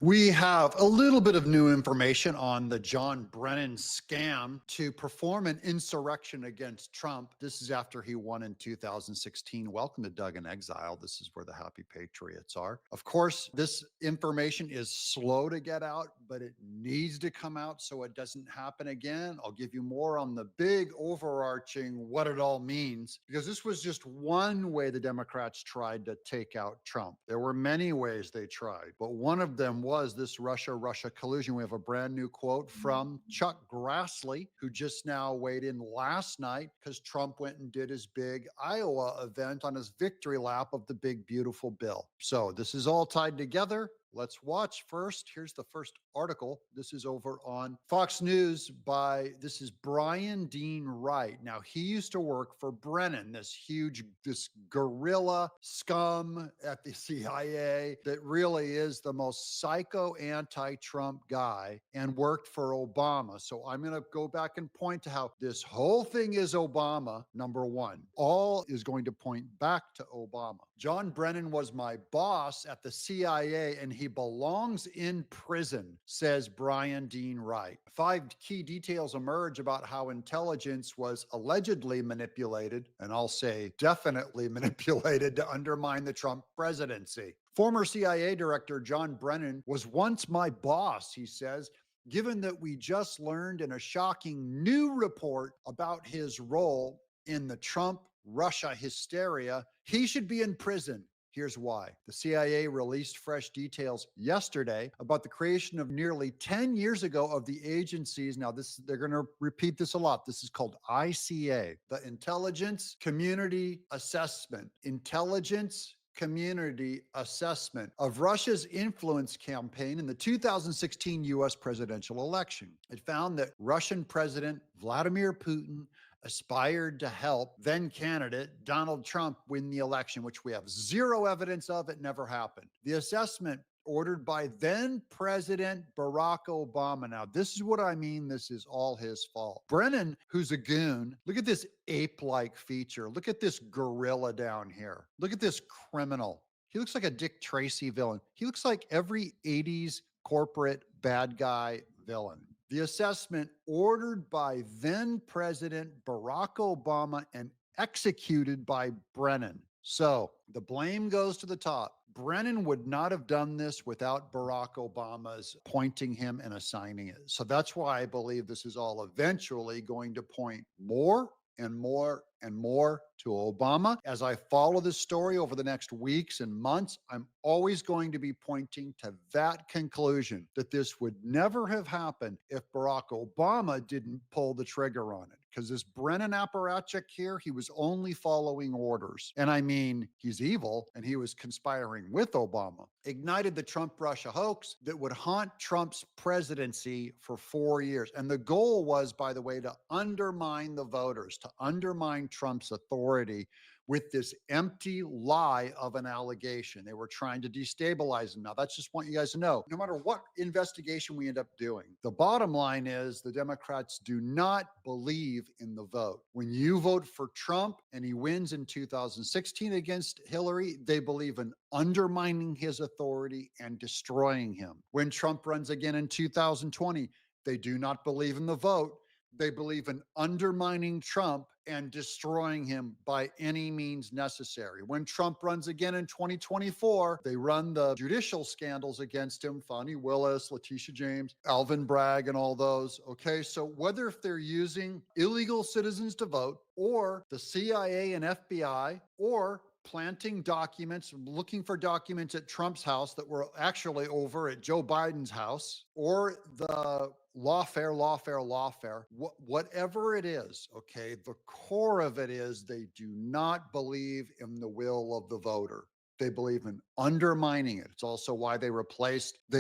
We have a little bit of new information on the John Brennan scam to perform an insurrection against Trump. This is after he won in 2016. Welcome to Doug in Exile. This is where the happy patriots are. Of course, this information is slow to get out, but it needs to come out so it doesn't happen again. I'll give you more on the big overarching what it all means, because this was just one way the Democrats tried to take out Trump. There were many ways they tried, but one of them was this Russia collusion. We have a brand new quote from Chuck Grassley, who just now weighed in last night because Trump went and did his big Iowa event on his victory lap of the big, beautiful bill. So this is all tied together. Let's watch first. Here's the first article. This is over on Fox News this is Brian Dean Wright. Now, he used to work for Brennan, this guerrilla scum at the CIA that really is the most psycho anti-Trump guy and worked for Obama. So I'm going to go back and point to how this whole thing is Obama, number one. All is going to point back to Obama. John Brennan was my boss at the CIA and he belongs in prison, says Brian Dean Wright. 5 key details emerge about how intelligence was allegedly manipulated, and I'll say definitely manipulated, to undermine the Trump presidency. Former CIA Director John Brennan was once my boss, he says. Given that we just learned in a shocking new report about his role in the Trump Russia hysteria, he should be in prison. Here's why. The CIA released fresh details yesterday about the creation of nearly 10 years ago of the agencies. Now, they're going to repeat this a lot. This is called ICA, the Intelligence Community Assessment. Intelligence Community Assessment of Russia's influence campaign in the 2016 US presidential election. It found that Russian President Vladimir Putin aspired to help then candidate Donald Trump win the election, which we have zero evidence of. It never happened. The assessment, ordered by then President Barack Obama. Now, this is what I mean. This is all his fault. Brennan, who's a goon, look at this ape-like feature. Look at this gorilla down here. Look at this criminal. He looks like a Dick Tracy villain. He looks like every 80s corporate bad guy villain. The assessment, ordered by then President Barack Obama and executed by Brennan. So the blame goes to the top. Brennan would not have done this without Barack Obama's appointing him and assigning it. So that's why I believe this is all eventually going to point more and more and more to Obama. As I follow this story over the next weeks and months, I'm always going to be pointing to that conclusion, that this would never have happened if Barack Obama didn't pull the trigger on it. Because this Brennan apparatchik here, he was only following orders. And I mean, he's evil and he was conspiring with Obama. Ignited the Trump-Russia hoax that would haunt Trump's presidency for 4 years. And the goal was, by the way, to undermine the voters, to undermine Trump's authority with this empty lie of an allegation. They were trying to destabilize him. Now, that's just want you guys to know, no matter what investigation we end up doing, the bottom line is the Democrats do not believe in the vote. When you vote for Trump and he wins in 2016 against Hillary, they believe in undermining his authority and destroying him. When Trump runs again in 2020, they do not believe in the vote. They believe in undermining Trump and destroying him by any means necessary. When Trump runs again in 2024, they run the judicial scandals against him, Fani Willis, Letitia James, Alvin Bragg, and all those. Okay, so whether if they're using illegal citizens to vote, or the CIA and FBI, or planting documents, looking for documents at Trump's house that were actually over at Joe Biden's house, or the lawfare, whatever it is, okay, the core of it is they do not believe in the will of the voter. They believe in undermining it. It's also why they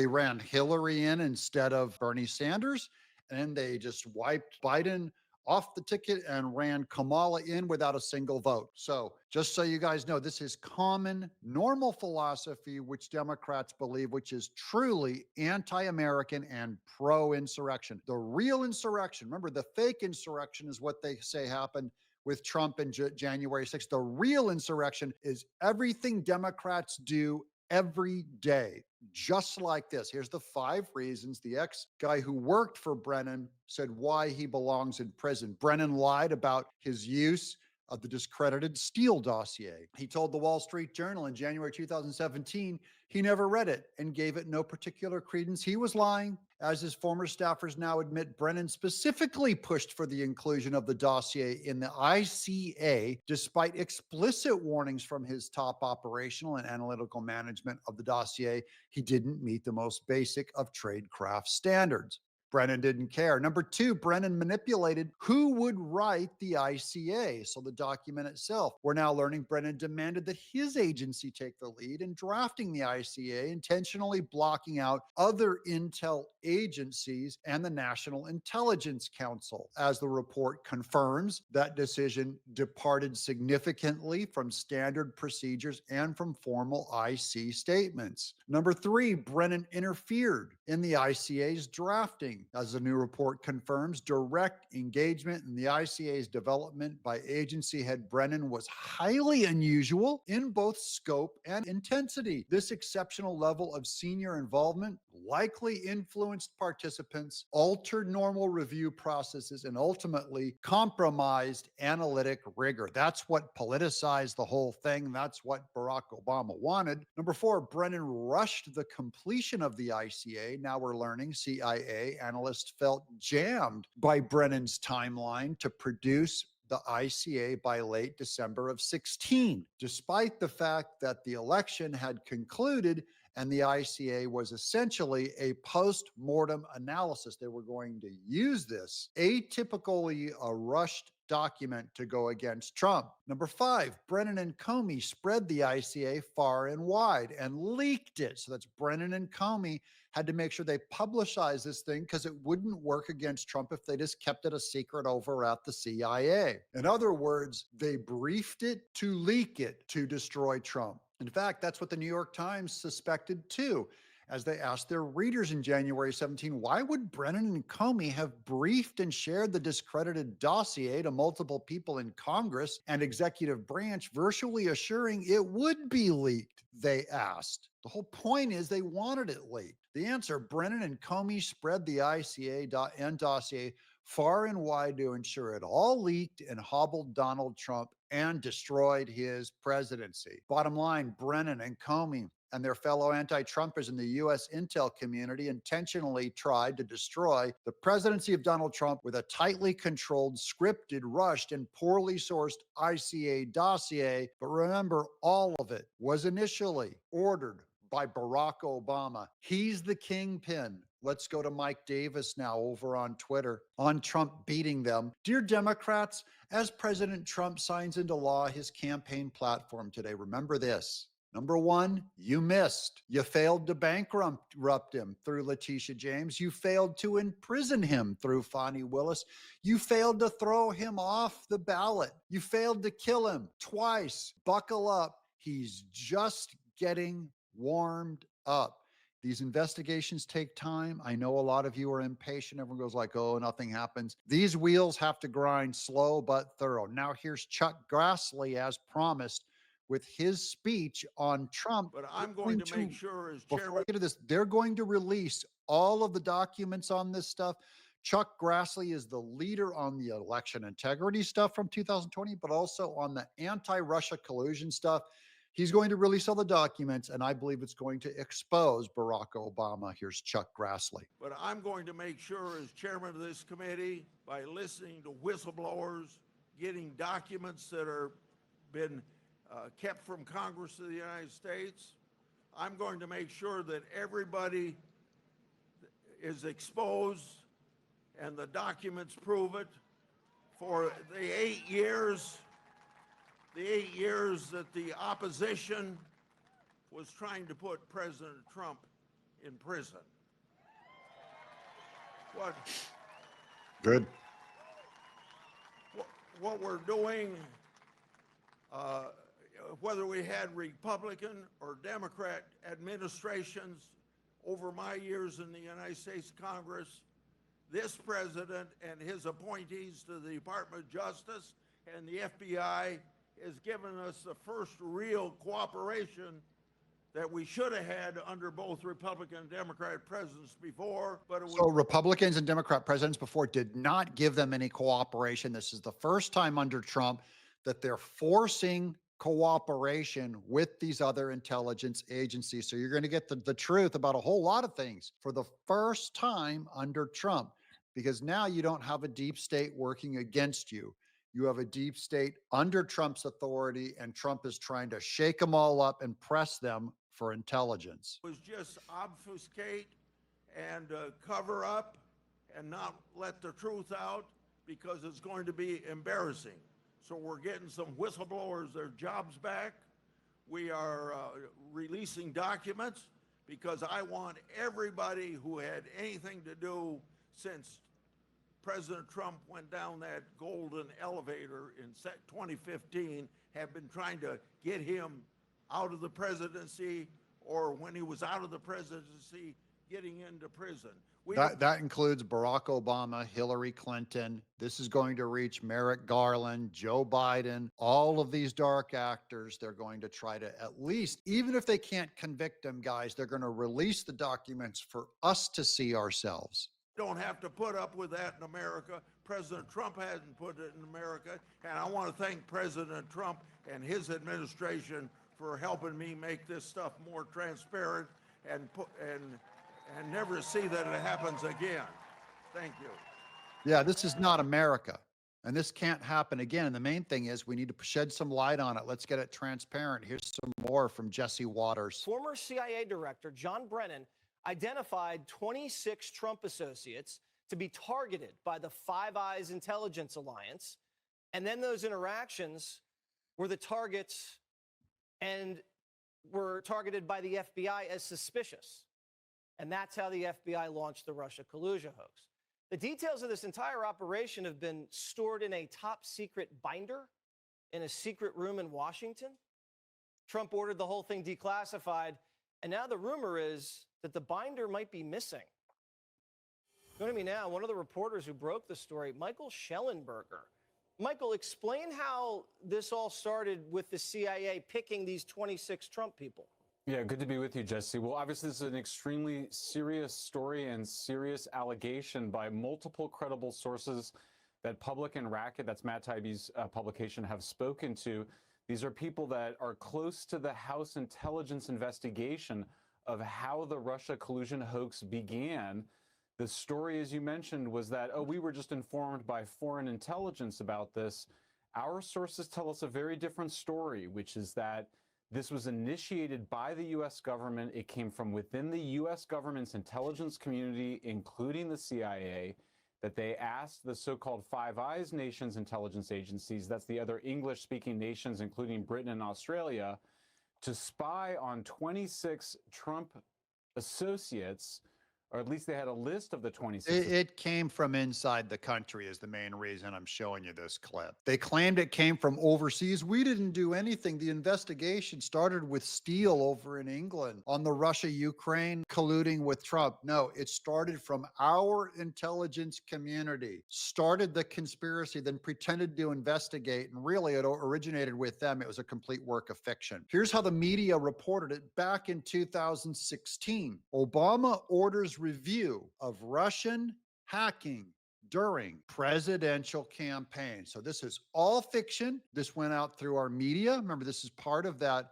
ran Hillary in instead of Bernie Sanders, and they just wiped Biden off the ticket and ran Kamala in without a single vote. So just so you guys know, this is common, normal philosophy, which Democrats believe, which is truly anti-American and pro-insurrection. The real insurrection, remember, the fake insurrection is what they say happened with Trump in January 6th. The real insurrection is everything Democrats do every day. just like this. Here's the 5 reasons the ex-guy who worked for Brennan said why he belongs in prison. Brennan lied about his use of the discredited Steele dossier. He told the Wall Street Journal in January 2017 he never read it and gave it no particular credence. He was lying. As his former staffers now admit, Brennan specifically pushed for the inclusion of the dossier in the ICA, despite explicit warnings from his top operational and analytical management of the dossier. He didn't meet the most basic of tradecraft standards. Brennan didn't care. Number 2, Brennan manipulated who would write the ICA, so the document itself. We're now learning Brennan demanded that his agency take the lead in drafting the ICA, intentionally blocking out other intel agencies and the National Intelligence Council. As the report confirms, that decision departed significantly from standard procedures and from formal IC statements. Number 3, Brennan interfered in the ICA's drafting. As the new report confirms, direct engagement in the ICA's development by agency head Brennan was highly unusual in both scope and intensity. This exceptional level of senior involvement likely influenced participants, altered normal review processes, and ultimately compromised analytic rigor. That's what politicized the whole thing. That's what Barack Obama wanted. Number 4, Brennan rushed the completion of the ICA. Now we're learning CIA analysts felt jammed by Brennan's timeline to produce the ICA by late December of 16, despite the fact that the election had concluded and the ICA was essentially a post-mortem analysis. They were going to use this atypically rushed document to go against Trump. Number 5, Brennan and Comey spread the ICA far and wide and leaked it. So that's Brennan and Comey had to make sure they publicized this thing because it wouldn't work against Trump if they just kept it a secret over at the CIA. In other words, they briefed it to leak it to destroy Trump. In fact, that's what the New York Times suspected too, as they asked their readers in January 17, why would Brennan and Comey have briefed and shared the discredited dossier to multiple people in Congress and executive branch, virtually assuring it would be leaked, they asked. The whole point is they wanted it leaked. The answer, Brennan and Comey spread the ICA and dossier far and wide to ensure it all leaked and hobbled Donald Trump and destroyed his presidency. Bottom line, Brennan and Comey and their fellow anti-Trumpers in the U.S. intel community intentionally tried to destroy the presidency of Donald Trump with a tightly controlled, scripted, rushed, and poorly sourced ICA dossier. But remember, all of it was initially ordered by Barack Obama. He's the kingpin. Let's go to Mike Davis now over on Twitter on Trump beating them. Dear Democrats, as President Trump signs into law his campaign platform today, remember this. Number 1, you missed. You failed to bankrupt him through Letitia James. You failed to imprison him through Fani Willis. You failed to throw him off the ballot. You failed to kill him twice. Buckle up. He's just getting warmed up. These investigations take time. I know a lot of you are impatient. Everyone goes like, oh, nothing happens. These wheels have to grind slow but thorough. Now here's Chuck Grassley, as promised, with his speech on Trump. But I'm going to make sure, as Before chairman, I get to this, they're going to release all of the documents on this stuff. Chuck Grassley is the leader on the election integrity stuff from 2020, but also on the anti-Russia collusion stuff. He's going to release all the documents, and I believe it's going to expose Barack Obama. Here's Chuck Grassley. But I'm going to make sure, as chairman of this committee, by listening to whistleblowers, getting documents that are been kept from Congress of the United States, I'm going to make sure that everybody is exposed and the documents prove it. For the 8 years that the opposition was trying to put President Trump in prison. What we're doing, whether we had Republican or Democrat administrations over my years in the United States Congress, this president and his appointees to the Department of Justice and the FBI has given us the first real cooperation that we should have had under both Republican and Democratic presidents before, but it was. So Republicans and Democrat presidents before did not give them any cooperation. This is the first time under Trump that they're forcing cooperation with these other intelligence agencies. So you're going to get the truth about a whole lot of things for the first time under Trump, because now you don't have a deep state working against you. You have a deep state under Trump's authority, and Trump is trying to shake them all up and press them for intelligence. Was just obfuscate and cover up and not let the truth out, because it's going to be embarrassing. So we're getting some whistleblowers their jobs back. We are releasing documents because I want everybody who had anything to do since President Trump went down that golden elevator in 2015 have been trying to get him out of the presidency, or when he was out of the presidency, getting into prison. That includes Barack Obama, Hillary Clinton. This is going to reach Merrick Garland, Joe Biden, all of these dark actors. They're going to try to, at least, even if they can't convict them, guys, they're going to release the documents for us to see ourselves. Don't have to put up with that in America. President Trump hasn't put it in America. And I want to thank President Trump and his administration for helping me make this stuff more transparent and never see that it happens again. Thank you. Yeah, this is not America, and this can't happen again. And the main thing is we need to shed some light on it. Let's get it transparent. Here's some more from Jesse Waters. Former CIA Director John Brennan identified 26 Trump associates to be targeted by the Five Eyes Intelligence Alliance. And then those interactions were the targets and were targeted by the FBI as suspicious. And that's how the FBI launched the Russia collusion hoax. The details of this entire operation have been stored in a top secret binder in a secret room in Washington. Trump ordered the whole thing declassified, and now the rumor is that the binder might be missing. Joining me now, one of the reporters who broke the story, Michael Schellenberger. Michael, explain how this all started with the CIA picking these 26 Trump people. Yeah, good to be with you, Jesse. Well, obviously, this is an extremely serious story and serious allegation by multiple credible sources that Public and Racket, that's Matt Taibbi's publication, have spoken to. These are people that are close to the House intelligence investigation of how the Russia collusion hoax began. The story, as you mentioned, was that, we were just informed by foreign intelligence about this. Our sources tell us a very different story, which is that this was initiated by the U.S. government. It came from within the U.S. government's intelligence community, including the CIA, that they asked the so-called Five Eyes nations intelligence agencies, that's the other English-speaking nations, including Britain and Australia, to spy on 26 Trump associates, or at least they had a list of the 26. It came from inside the country is the main reason I'm showing you this clip. They claimed it came from overseas. We didn't do anything. The investigation started with Steele over in England on the Russia-Ukraine colluding with Trump. No, it started from our intelligence community, started the conspiracy, then pretended to investigate, and really it originated with them. It was a complete work of fiction. Here's how the media reported it back in 2016. Obama orders review of Russian hacking during presidential campaign. So this is all fiction. This went out through our media. Remember, this is part of that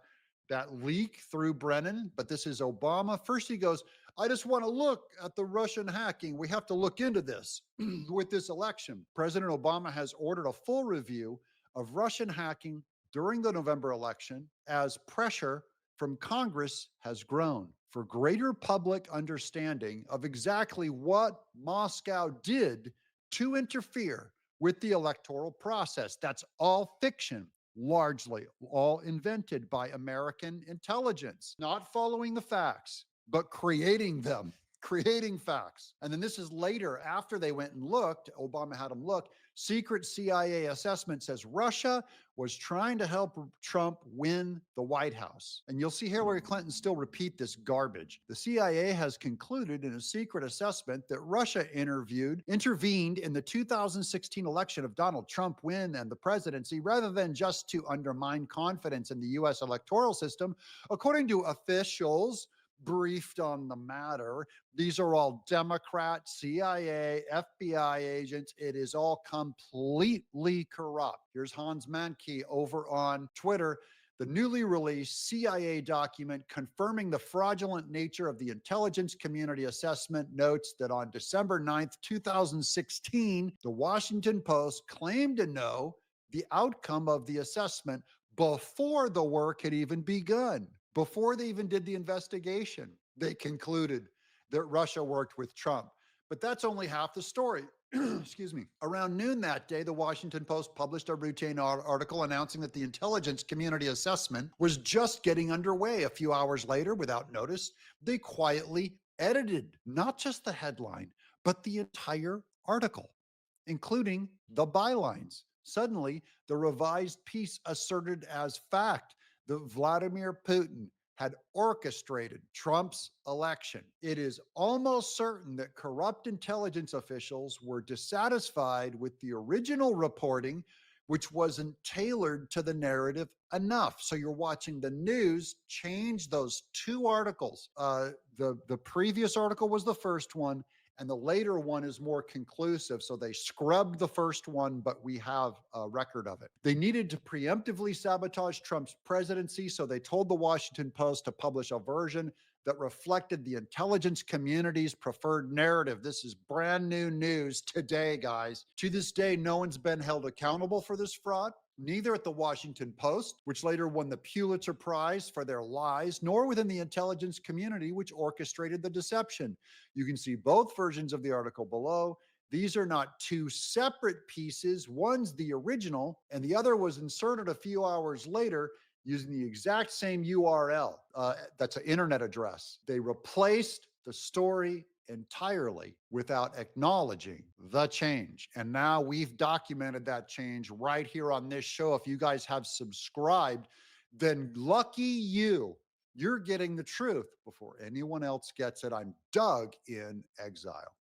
leak through Brennan, but this is Obama. First he goes, I just want to look at the Russian hacking. We have to look into this with this election. President Obama has ordered a full review of Russian hacking during the November election as pressure from Congress has grown for greater public understanding of exactly what Moscow did to interfere with the electoral process. That's all fiction, largely all invented by American intelligence, not following the facts, but creating them. creating facts. And then this is later, after they went and looked, Obama had them look. Secret CIA assessment says Russia was trying to help Trump win the White House. And you'll see Hillary Clinton still repeat this garbage. The CIA has concluded in a secret assessment that Russia intervened in the 2016 election of Donald Trump win and the presidency rather than just to undermine confidence in the US electoral system. According to officials briefed on the matter, these are all Democrat, CIA, FBI agents. It is all completely corrupt. Here's Hans Mankey over on Twitter. The newly released CIA document confirming the fraudulent nature of the intelligence community assessment notes that on December 9th, 2016, the Washington Post claimed to know the outcome of the assessment before the work had even begun. Before they even did the investigation, they concluded that Russia worked with Trump. But that's only half the story. Excuse me. Around noon that day, the Washington Post published a routine article announcing that the intelligence community assessment was just getting underway. A few hours later, without notice, they quietly edited not just the headline, but the entire article, including the bylines. Suddenly, the revised piece asserted as fact that Vladimir Putin had orchestrated Trump's election. It is almost certain that corrupt intelligence officials were dissatisfied with the original reporting, which wasn't tailored to the narrative enough. So you're watching the news change those two articles. The previous article was the first one, and the later one is more conclusive. So they scrubbed the first one, but we have a record of it. They needed to preemptively sabotage Trump's presidency, so they told the Washington Post to publish a version that reflected the intelligence community's preferred narrative. This is brand new news today, guys. To this day, no one's been held accountable for this fraud. Neither at the Washington Post, which later won the Pulitzer Prize for their lies, nor within the intelligence community, which orchestrated the deception. You can see both versions of the article below. These are not two separate pieces. One's the original, and the other was inserted a few hours later using the exact same URL. That's an internet address. They replaced the story entirely without acknowledging the change. And now we've documented that change right here on this show. If you guys have subscribed, then lucky you. You're getting the truth before anyone else gets it. I'm Doug in Exile.